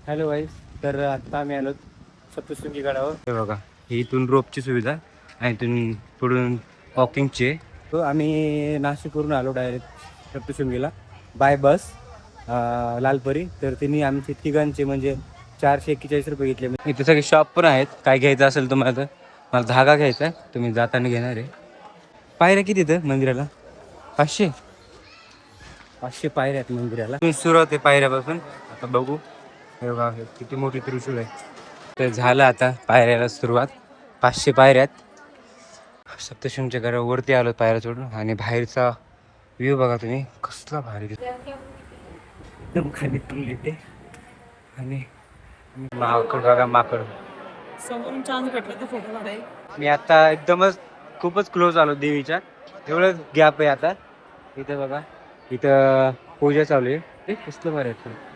Hello vice. तर आत्ता आम्ही आलो सप्तशृंगी गडावर. हे बघा, ही इथून रोपची सुविधा आणि इथून पुढून वॉकिंगची आहे. तो आम्ही नाशिकवरून आलो डायरेक्ट सप्तशृंगीला बाय बस लालपरी. तर तिने आमचे तिघांचे म्हणजे 441 रुपये घेतले. इथे सगळे शॉप पण आहेत. काय घ्यायचं असेल तुम्हाला तर मला धागा घ्यायचा आहे, तुम्ही जाताना घेणार आहे. पायऱ्या किती इथं मंदिराला? 500 पायऱ्या आहेत मंदिराला. सुरुवात आहे पायऱ्यापासून. आता बघू. हे बघा, किती मोठी त्रिशूळ आहे. तर झालं आता पायऱ्याला सुरुवात. 500 पायऱ्यात सप्तशृंगीच्या गडावरती आलो पायऱ्या चढून. आणि बाहेरचा व्ह्यू बघा तुम्ही, कसला भारी दिसतो. एकदम खाली येते. आणि माकड बघा, माकड समोरून चान्स भेटला तर फोटो काढाय. मी आता एकदमच खूपच क्लोज आलो देवीच्या. एवढंच गॅप आहे आता. इथं बघा, इथं पूजा चालू आहे. ते कसलं बरं आहे.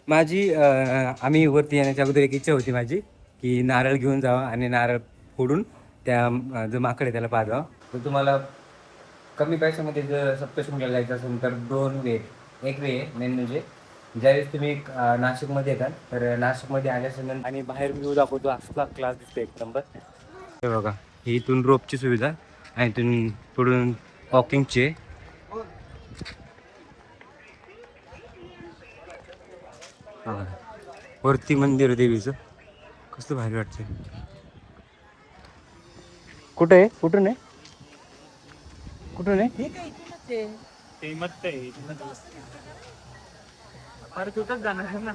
माझी आम्ही वरती येण्याच्या अगोदर एक इच्छा होती माझी, की नारळ घेऊन जावा आणि नारळ फोडून त्या जो माकड आहे त्याला पाजावं. तर तुम्हाला कमी पैशामध्ये जर सप्तशृंगीला जायचं असेल तर 2 वे. एक वे मेन म्हणजे ज्यावेळेस तुम्ही नाशिकमध्ये येतात तर नाशिकमध्ये आल्यानंतर आणि बाहेर व्ह्यू दाखवतो, असला क्लास दिसतो एक नंबर. हे बघा, ही इथून रोपची सुविधा आणि इथून पुढून वॉकिंगची. वरती मंदिर आहे देवीचं, कसं भारी वाटतंय. कुठं आहे? कुठून आहे? कुठून आहे? हे काय ते मत आहे. अरे तुझंच जाणार ना.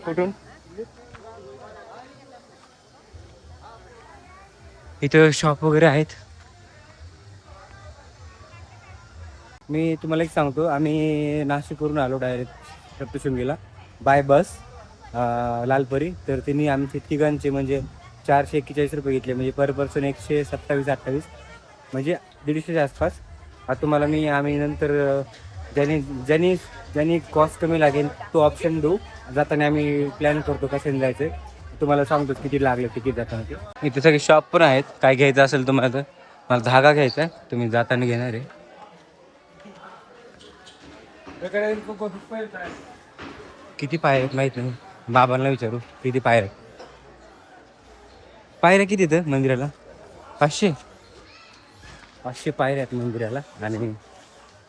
कुठून? इथं शॉप वगैरे आहेत. मी तुम्हाला एक सांगतो, आम्ही नाशिकवरून आलो डायरेक्ट सप्तशृंगीला बाय बस लालपरी. तर तिने आमचे तिघांचे म्हणजे 441 रुपये घेतले, म्हणजे पर पर्सन 127-28, म्हणजे 150च्या आसपास. आता तुम्हाला आम्ही नंतर ज्यांनी ज्यांनी ज्यांनी कॉस्ट कमी लागेल तो ऑप्शन देऊ. जाताना आम्ही प्लॅन करतो कशाने जायचं, तुम्हाला सांगतो किती लागले तिकीट जाताना ते. इथे सगळे शॉप पण आहेत. काय घ्यायचं असेल तुम्हाला तर मला धागा घ्यायचा आहे, तुम्ही जाताना घेणार आहे. किती पायऱ्या आहेत माहित नाही, बाबांना विचारू किती पायऱ्या. पायऱ्या किती इथं मंदिराला? 500 पायऱ्या आहेत मंदिराला. आणि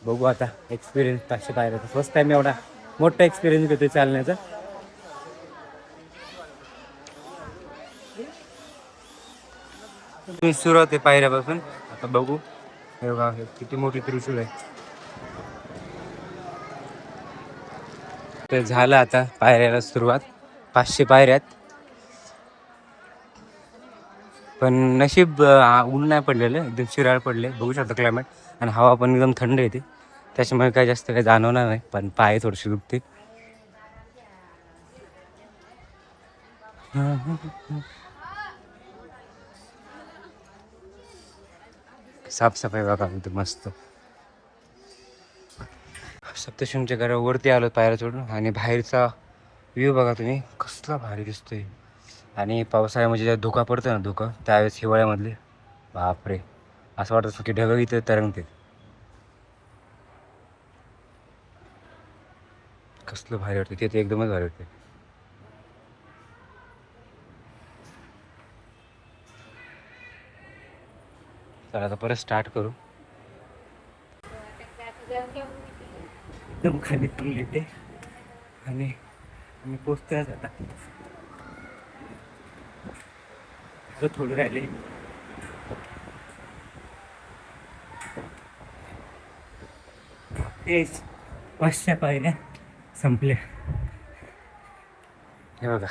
बघू आता एक्सपिरियन्स 500 पायऱ्याचा. फर्स्ट टाइम एवढा मोठा एक्सपिरियन्स घेतोय चालण्याचा. तुम्ही सुरुवात आहे पायऱ्यापासून. आता बघू. हे बघा, किती मोठी त्रिशूळ आहे. तर झालं आता पायऱ्याला सुरुवात. 500 पायऱ्यात. पण नशीब ऊन नाही पडलेलं, एकदम शिराळ पडले. बघू शकता क्लायमेट. आणि हवा पण एकदम थंड येते, त्याच्यामुळे काय जास्त काही जाणवणार नाही. पण पाय थोडेसे दुखते. साफसफाई बघा इथे मस्त. सप्तशृंगीच्या गडावरती आलो पायऱ्या चढून. आणि बाहेरचा व्ह्यू बघा तुम्ही, कसला भारी दिसतोय. आणि पावसाळ्यामध्ये जेव्हा धुका पडतो ना, धुका त्यावेळेस हिवाळ्यामधले, बापरे, असं वाटतं की ढग इथे तरंगते. कसलं भारी वाटतं ते एकदमच भारी वाटते. चला आता परत स्टार्ट करू. एकदम खाली येते. आणि मी पोचतोय आता. थोडं राहिले. तेच 500 पायऱ्या संपल्या. हे बघा,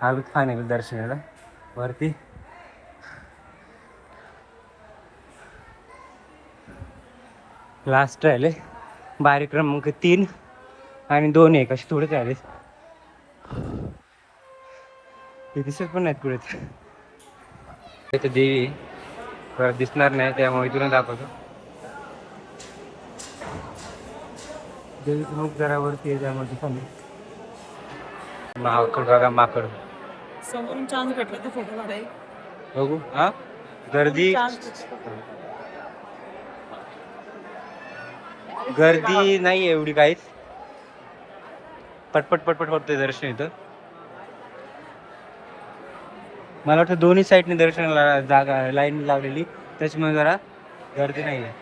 आलो फायनल दर्शनाला वरती. लास्ट राहिले बारीक क्रमांक 3 आणि 2 1 असे थोडेच राहिले. ते दिसत पण नाहीत पुढे. इथे देवी दिसणार नाही, त्यामुळे इथून दाखवतो. देवीचं मुख जरा वरती आहे, त्यामुळे दिसत नाही. माकड बघा माकड. समोरून चान्स भेटला तर फोटो काढाय. बघू हा गर्दी गर्दी नाही एवढी काहीच. पटपट पटपट होते दर्शन इथं. मला वाटतं दोन्ही साईडने दर्शनाला जागा लाईन लावलेली त्याच्यामुळे जरा गर्दी नाही आहे.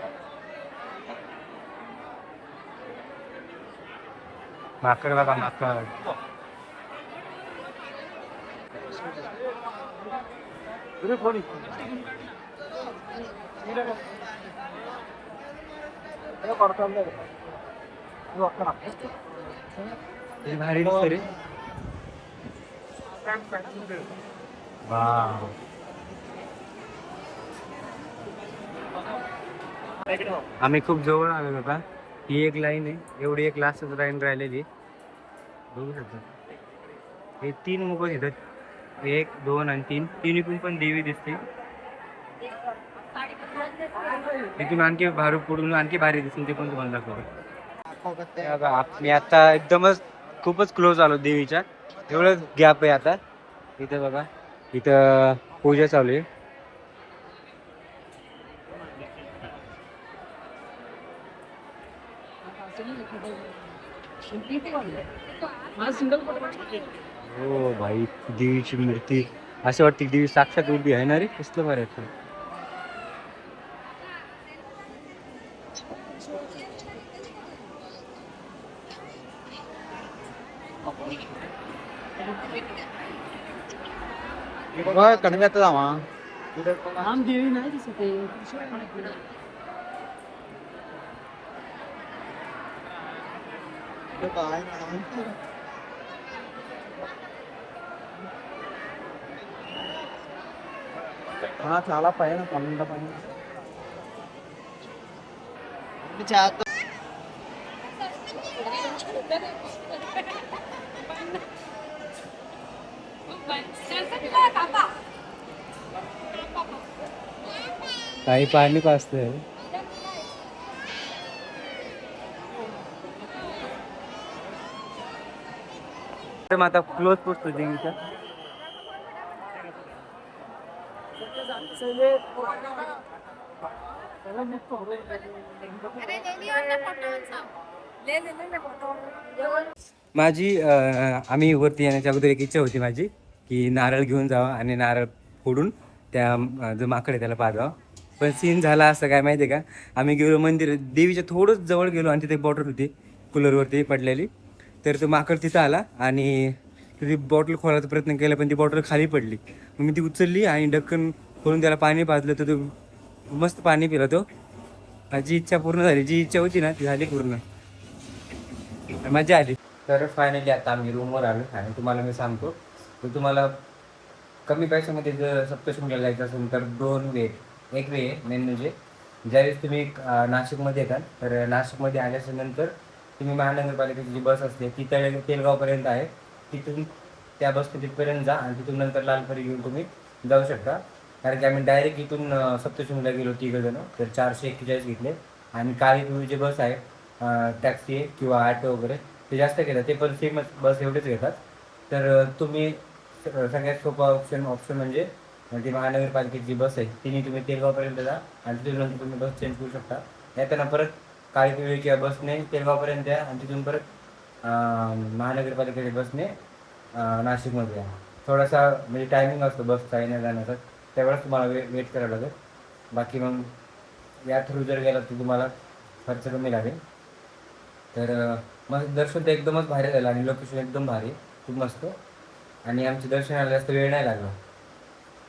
माकड बघा माकड. भारी दिसतं रे. वाव. आम्ही खूप जवळ आलो बाबा. ही एक लाईन आहे एवढी एक लास्टच लाईन राहिलेली बघू शकता. हे 3 मुख इथं 1 2 आणि 3 तिन्ही पण देवी दिसते. तिथून आणखी भारू पुढून आणखी भारी दिसून ते पण तुम्हाला दाखवतो. मी आता एकदमच खूपच क्लोज आलो देवीच्या. एवढंच गॅप आहे आता. इथं बघा इथं पूजा चालू आहे. हो भाई देवीची मूर्ती असं वाटते देवी साक्षात उभी आहे ना रे. कसलं बरं आहे. कणव्यात जावा. आम देवी नाही दिसत आहे. हा చాలా పైన కొండ పైన. काही पाणी पाजतंय. आता क्लोज पोचतो देवीचा. माझी आम्ही वरती येण्याच्या अगोदर एक इच्छा होती माझी की नारळ घेऊन जावा आणि नारळ फोडून त्या जो माकड आहे त्याला पाजवा. पण सीन झाला असं काय माहिती आहे का. आम्ही गेलो मंदिर देवीच्या थोडंच जवळ गेलो आणि तिथे एक बॉटल होती कूलरवरती पडलेली. तर तो माकड तिथं आला आणि ती बॉटल खोलायचा प्रयत्न केला पण ती बॉटल खाली पडली. मग मी ती उचलली आणि ढक्कन खोलून त्याला पाणी पाजलं तर तो मस्त पाणी पिला. तो माझी इच्छा पूर्ण झाली. जी इच्छा होती ना ती झाली पूर्ण. मजा आली. तर फायनली आता आम्ही रूमवर आलो आणि तुम्हाला मी सांगतो तर तुम्हाला कमी पैशामध्ये जर सप्तशृंगीला जायचं असेल तर 2 वे. एक वे मेन म्हणजे ज्यावेळेस तुम्ही नाशिकमध्ये येतात तर नाशिकमध्ये आल्याच्या नंतर तुम्ही महानगरपालिकेची जी बस असते ती तेलगावपर्यंत आहे. तिथून त्या बसने तिथपर्यंत जा आणि तिथून नंतर लालपरी घेऊन तुम्ही जाऊ शकता. कारण की आम्ही डायरेक्ट इथून सप्तशृंगीला गेलो 3 जण. तर 441 घेतले. आणि काळी पिवळी जी बस आहे टॅक्सी आहे किंवा ॲटो वगैरे ते जास्त घेतात. ते पण सेमच बस एवढेच घेतात. तर तुम्ही सगळ्यात सोपा ऑप्शन म्हणजे ती महानगरपालिकेची जी बस आहे तिने तुम्ही तेलगावपर्यंत जा आणि तिथून नंतर तुम्ही बस चेंज करू शकता. येताना परत काळी पिवळी किंवा बसने तेलगावपर्यंत या आणि तिथून परत महानगरपालिकेच्या बसने नाशिकमध्ये या. थोडासा म्हणजे टायमिंग असतो बसचा येण्या जाण्याचा त्यावेळेस तुम्हाला वेट करावं लागेल. बाकी मग या थ्रू जर गेला तर तुम्हाला खर्च कमी लागेल. तर मग दर्शन तर एकदमच भारी झालं आणि लोकेशन एकदम भारी खूप मस्त. आणि आमच्या दर्शनाला जास्त वेळ नाही लागला.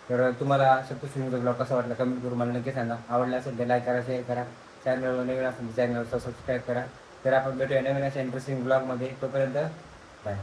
तर तुम्हाला सप्तशृंगीचा ब्लॉग कसा वाटला कमेंट करून मला नक्की सांगा. आवडला असेल तर लाईक करा, शेअर करा. चॅनलवर नवीन असेल तर चॅनलवर सबस्क्राईब करा. तर आपण भेटूया नवीन अशा इंटरेस्टिंग ब्लॉगमध्ये. तोपर्यंत बाय.